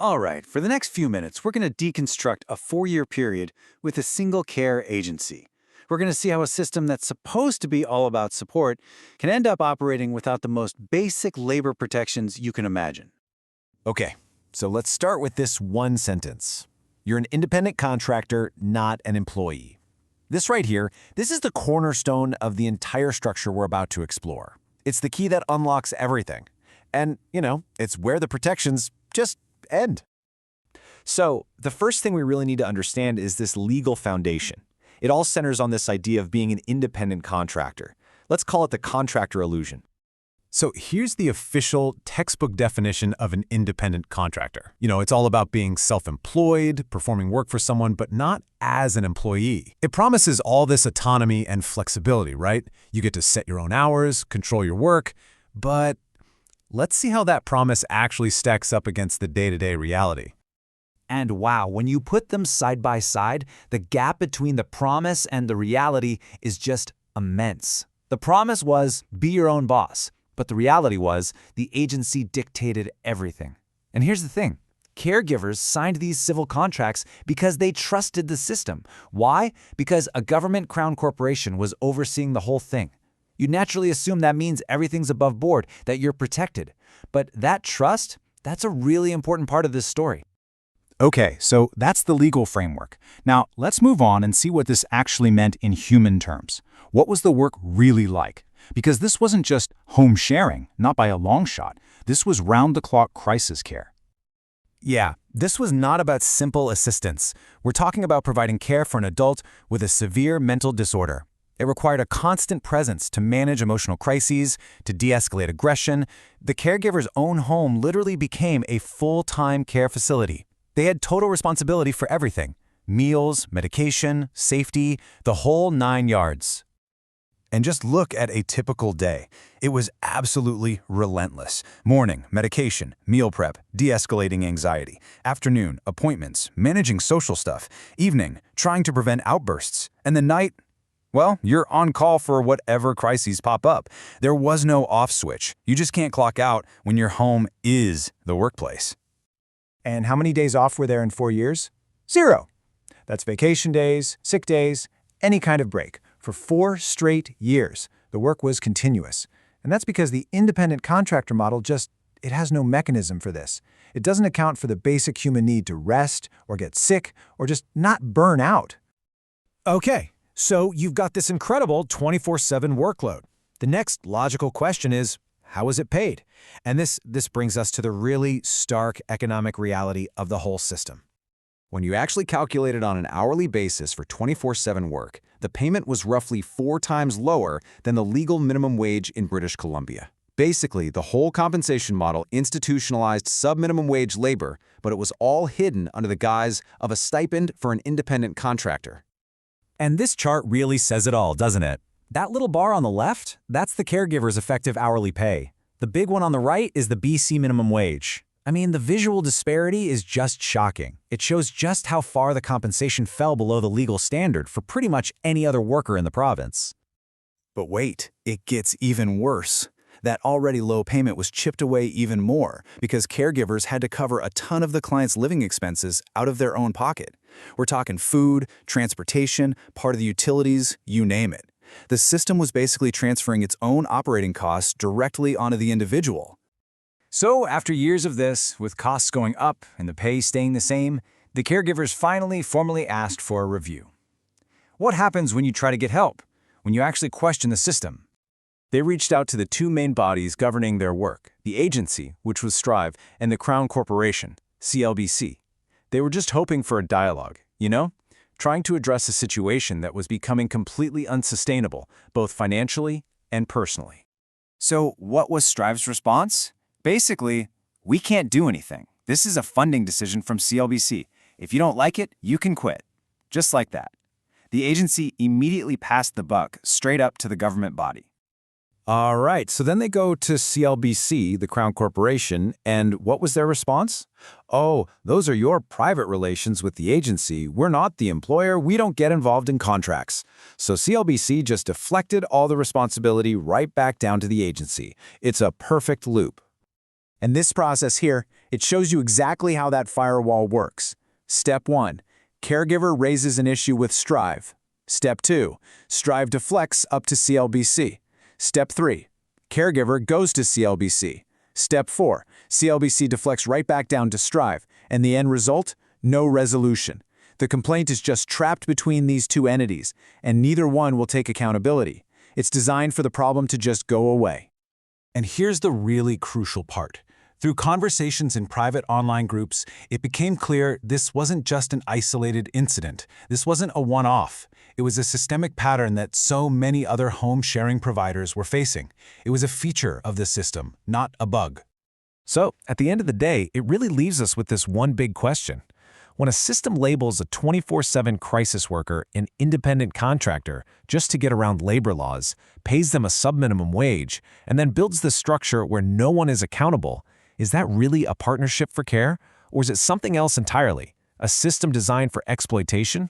All right, for the next few minutes, we're going to deconstruct a 4-year period with a single care agency. We're going to see how a system that's supposed to be all about support can end up operating without the most basic labor protections you can imagine. Okay, so let's start with this one sentence. You're an independent contractor, not an employee. This right here, this is the cornerstone of the entire structure we're about to explore. It's the key that unlocks everything. And, it's where the protections just end. So, the first thing we really need to understand is this legal foundation. It all centers on this idea of being an independent contractor. Let's call it the contractor illusion. So here's the official textbook definition of an independent contractor. It's all about being self-employed, performing work for someone, but not as an employee. It promises all this autonomy and flexibility, right? You get to set your own hours, control your work, but let's see how that promise actually stacks up against the day-to-day reality. And wow, when you put them side by side, the gap between the promise and the reality is just immense. The promise was, be your own boss. But the reality was, the agency dictated everything. And here's the thing. Caregivers signed these civil contracts because they trusted the system. Why? Because a government crown corporation was overseeing the whole thing. You naturally assume that means everything's above board, that you're protected. But that trust, that's a really important part of this story. Okay, so that's the legal framework. Now, let's move on and see what this actually meant in human terms. What was the work really like? Because this wasn't just home sharing, not by a long shot. This was round-the-clock crisis care. Yeah, this was not about simple assistance. We're talking about providing care for an adult with a severe mental disorder. It required a constant presence to manage emotional crises, to de-escalate aggression. The caregiver's own home literally became a full-time care facility. They had total responsibility for everything: meals, medication, safety, the whole 9 yards. And just look at a typical day. It was absolutely relentless. Morning, medication, meal prep, de-escalating anxiety. Afternoon, appointments, managing social stuff. Evening, trying to prevent outbursts. And the night, well, you're on call for whatever crises pop up. There was no off switch. You just can't clock out when your home is the workplace. And how many days off were there in 4 years? 0. That's vacation days, sick days, any kind of break. For 4 straight years, the work was continuous. And that's because the independent contractor model it has no mechanism for this. It doesn't account for the basic human need to rest or get sick or just not burn out. Okay, so you've got this incredible 24/7 workload. The next logical question is, how is it paid? And this brings us to the really stark economic reality of the whole system. When you actually calculate it on an hourly basis for 24/7 work, the payment was roughly 4 times lower than the legal minimum wage in British Columbia. Basically, the whole compensation model institutionalized sub-minimum wage labor, but it was all hidden under the guise of a stipend for an independent contractor. And this chart really says it all, doesn't it? That little bar on the left, that's the caregiver's effective hourly pay. The big one on the right is the BC minimum wage. I mean, the visual disparity is just shocking. It shows just how far the compensation fell below the legal standard for pretty much any other worker in the province. But wait, it gets even worse. That already low payment was chipped away even more because caregivers had to cover a ton of the client's living expenses out of their own pocket. We're talking food, transportation, part of the utilities, you name it. The system was basically transferring its own operating costs directly onto the individual. So, after years of this, with costs going up and the pay staying the same, the caregivers finally formally asked for a review. What happens when you try to get help? When you actually question the system? They reached out to the 2 main bodies governing their work, the agency, which was Strive, and the Crown Corporation, CLBC. They were just hoping for a dialogue, trying to address a situation that was becoming completely unsustainable, both financially and personally. So, what was Strive's response? Basically, we can't do anything. This is a funding decision from CLBC. If you don't like it, you can quit. Just like that. The agency immediately passed the buck straight up to the government body. All right, so then they go to CLBC, the Crown Corporation, and what was their response? Oh, those are your private relations with the agency. We're not the employer. We don't get involved in contracts. So CLBC just deflected all the responsibility right back down to the agency. It's a perfect loop. And this process here, it shows you exactly how that firewall works. Step 1. Caregiver raises an issue with Strive. Step 2. Strive deflects up to CLBC. Step 3. Caregiver goes to CLBC. Step 4. CLBC deflects right back down to Strive. And the end result? No resolution. The complaint is just trapped between these two entities, and neither one will take accountability. It's designed for the problem to just go away. And here's the really crucial part. Through conversations in private online groups, it became clear this wasn't just an isolated incident. This wasn't a one-off. It was a systemic pattern that so many other home-sharing providers were facing. It was a feature of the system, not a bug. So, at the end of the day, it really leaves us with this one big question. When a system labels a 24/7 crisis worker an independent contractor just to get around labor laws, pays them a sub-minimum wage, and then builds this structure where no one is accountable, is that really a partnership for care? Or is it something else entirely? A system designed for exploitation?